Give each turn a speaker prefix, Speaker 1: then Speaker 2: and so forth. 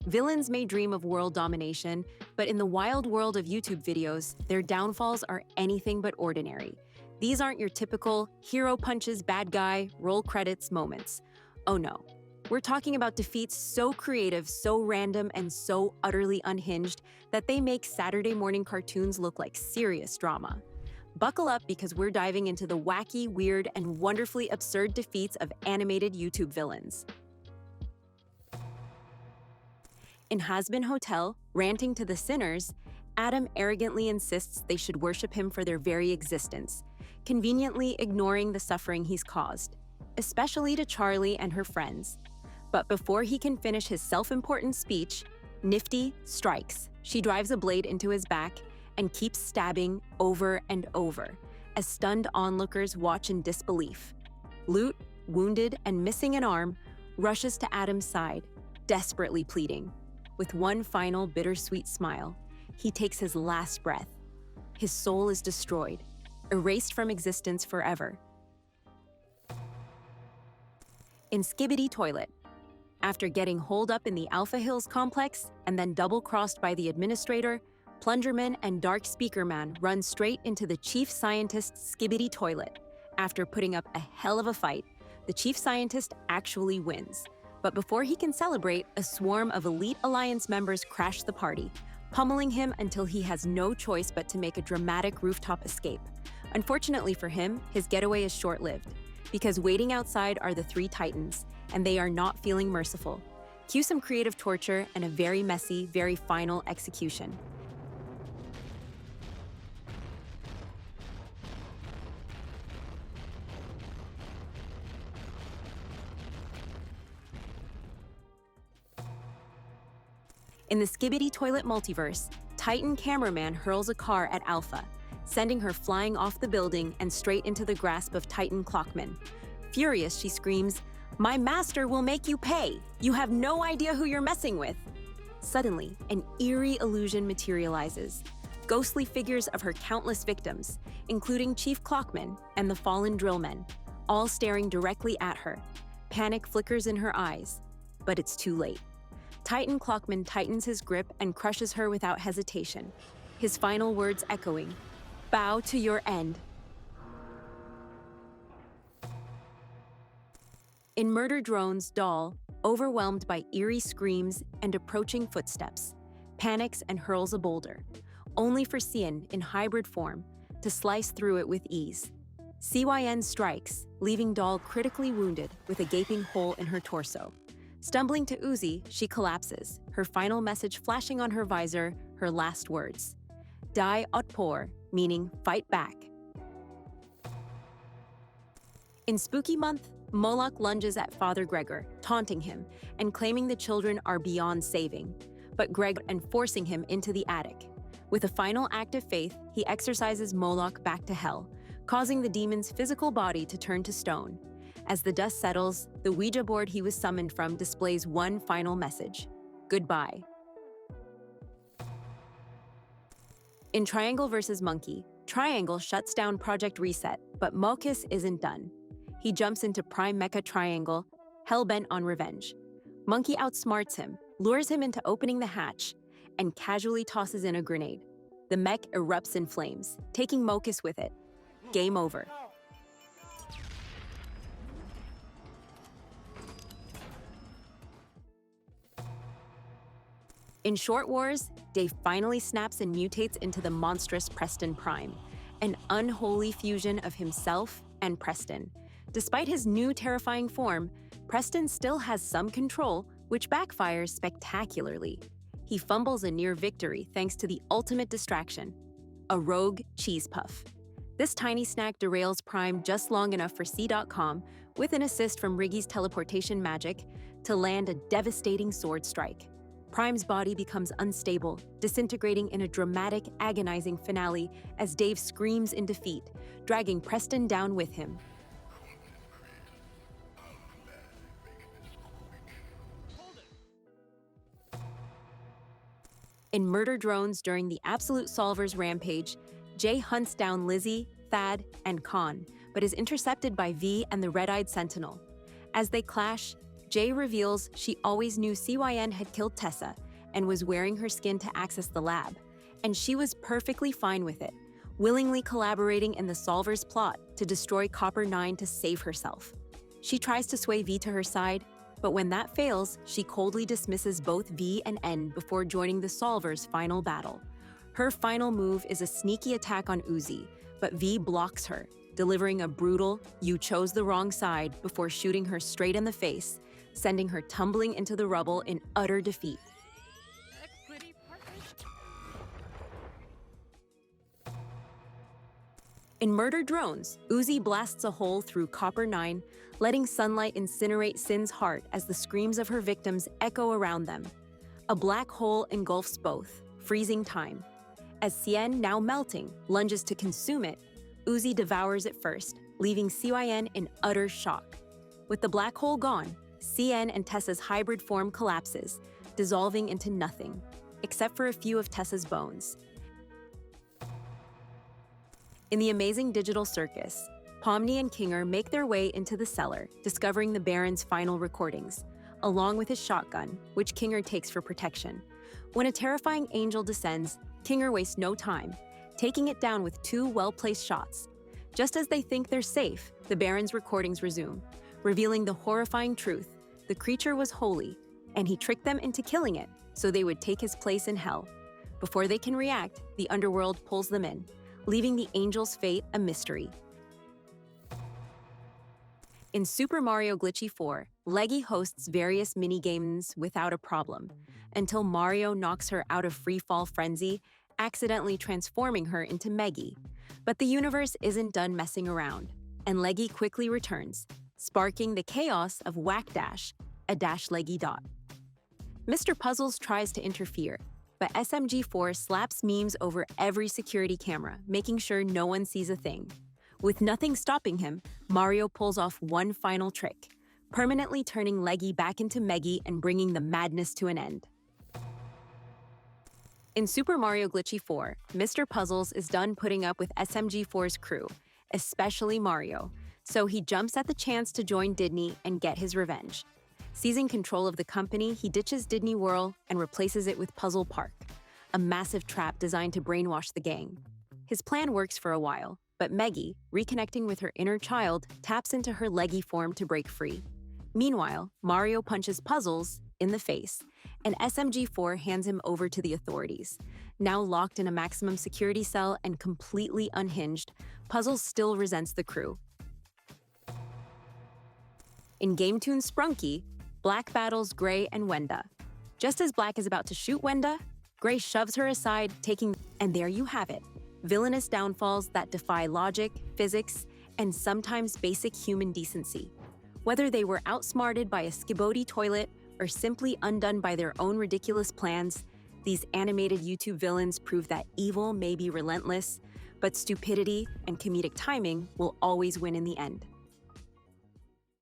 Speaker 1: Villains may dream of world domination, but in the wild world of YouTube videos, their downfalls are anything but ordinary. These aren't your typical hero punches bad guy, roll credits moments. Oh no. We're talking about defeats so creative, so random, and so utterly unhinged that they make Saturday morning cartoons look like serious drama. Buckle up because we're diving into the wacky, weird, and wonderfully absurd defeats of animated YouTube villains. In Hazbin Hotel, ranting to the sinners, Adam arrogantly insists they should worship him for their very existence, conveniently ignoring the suffering he's caused, especially to Charlie and her friends. But before he can finish his self-important speech, Nifty strikes. She drives a blade into his back and keeps stabbing over and over, as stunned onlookers watch in disbelief. Lute, wounded and missing an arm, rushes to Adam's side, desperately pleading. With one final bittersweet smile, he takes his last breath. His soul is destroyed, erased from existence forever. In Skibidi Toilet, after getting holed up in the Alpha Hills complex and then double-crossed by the administrator, Plungerman and Dark Speaker Man run straight into the chief scientist's Skibidi Toilet. After putting up a hell of a fight, the chief scientist actually wins. But before he can celebrate, a swarm of Elite Alliance members crash the party, pummeling him until he has no choice but to make a dramatic rooftop escape. Unfortunately for him, his getaway is short-lived, because waiting outside are the three Titans, and they are not feeling merciful. Cue some creative torture and a very messy, very final execution. In the Skibidi Toilet Multiverse, Titan Cameraman hurls a car at Alpha, sending her flying off the building and straight into the grasp of Titan Clockman. Furious, she screams, "My master will make you pay! You have no idea who you're messing with!" Suddenly, an eerie illusion materializes. Ghostly figures of her countless victims, including Chief Clockman and the fallen drillmen, all staring directly at her. Panic flickers in her eyes, but it's too late. Titan Clockman tightens his grip and crushes her without hesitation, his final words echoing, "Bow to your end." In Murder Drone's Doll, overwhelmed by eerie screams and approaching footsteps, panics and hurls a boulder, only for Cyan, in hybrid form, to slice through it with ease. CYN strikes, leaving Doll critically wounded with a gaping hole in her torso. Stumbling to Uzi, she collapses, her final message flashing on her visor, her last words. Die otpor, meaning fight back. In Spooky Month, Moloch lunges at Father Gregor, taunting him and claiming the children are beyond saving, but Greg and forcing him into the attic. With a final act of faith, he exorcises Moloch back to hell, causing the demon's physical body to turn to stone. As the dust settles, the Ouija board he was summoned from displays one final message: goodbye. In Triangle vs. Monkey, Triangle shuts down Project Reset, but Mocus isn't done. He jumps into Prime Mecha Triangle, hell-bent on revenge. Monkey outsmarts him, lures him into opening the hatch, and casually tosses in a grenade. The mech erupts in flames, taking Mocus with it. Game over. In Short Wars, Dave finally snaps and mutates into the monstrous Preston Prime, an unholy fusion of himself and Preston. Despite his new terrifying form, Preston still has some control, which backfires spectacularly. He fumbles a near victory thanks to the ultimate distraction, a rogue cheese puff. This tiny snack derails Prime just long enough for C.com, with an assist from Riggy's teleportation magic, to land a devastating sword strike. Prime's body becomes unstable, disintegrating in a dramatic, agonizing finale as Dave screams in defeat, dragging Preston down with him. In Murder Drones during the Absolute Solvers rampage, Jay hunts down Lizzie, Thad, and Khan, but is intercepted by V and the Red-Eyed Sentinel. As they clash, Jay reveals she always knew CYN had killed Tessa and was wearing her skin to access the lab, and she was perfectly fine with it, willingly collaborating in the Solver's plot to destroy Copper-9 to save herself. She tries to sway V to her side, but when that fails, she coldly dismisses both V and N before joining the Solver's final battle. Her final move is a sneaky attack on Uzi, but V blocks her, delivering a brutal, "you chose the wrong side" before shooting her straight in the face, sending her tumbling into the rubble in utter defeat. In Murder Drones, Uzi blasts a hole through Copper-9, letting sunlight incinerate Sin's heart as the screams of her victims echo around them. A black hole engulfs both, freezing time. As Cien, now melting, lunges to consume it, Uzi devours it first, leaving CYN in utter shock. With the black hole gone, Cien and Tessa's hybrid form collapses, dissolving into nothing, except for a few of Tessa's bones. In the amazing digital circus, Pomni and Kinger make their way into the cellar, discovering the Baron's final recordings, along with his shotgun, which Kinger takes for protection. When a terrifying angel descends, Kinger wastes no time, taking it down with 2 well-placed shots. Just as they think they're safe, the Baron's recordings resume, revealing the horrifying truth: the creature was holy, and he tricked them into killing it so they would take his place in hell. Before they can react, the underworld pulls them in, leaving the angel's fate a mystery. In Super Mario Glitchy 4, Leggy hosts various mini-games without a problem, until Mario knocks her out of free-fall frenzy, accidentally transforming her into Meggy. But the universe isn't done messing around, and Leggy quickly returns, sparking the chaos of Whack Dash, a Dash Leggy dot. Mr. Puzzles tries to interfere, but SMG4 slaps memes over every security camera, making sure no one sees a thing. With nothing stopping him, Mario pulls off one final trick, permanently turning Leggy back into Meggy and bringing the madness to an end. In Super Mario Glitchy 4, Mr. Puzzles is done putting up with SMG4's crew, especially Mario, so he jumps at the chance to join Didney and get his revenge. Seizing control of the company, he ditches Didney Whirl and replaces it with Puzzle Park, a massive trap designed to brainwash the gang. His plan works for a while, but Meggy, reconnecting with her inner child, taps into her Leggy form to break free. Meanwhile, Mario punches Puzzles in the face, and SMG4 hands him over to the authorities. Now locked in a maximum security cell and completely unhinged, Puzzles still resents the crew. In GameToon Sprunky, Black battles Gray and Wenda. Just as Black is about to shoot Wenda, Gray shoves her aside, and there you have it. Villainous downfalls that defy logic, physics, and sometimes basic human decency. Whether they were outsmarted by a Skibidi Toilet or simply undone by their own ridiculous plans, these animated YouTube villains prove that evil may be relentless, but stupidity and comedic timing will always win in the end.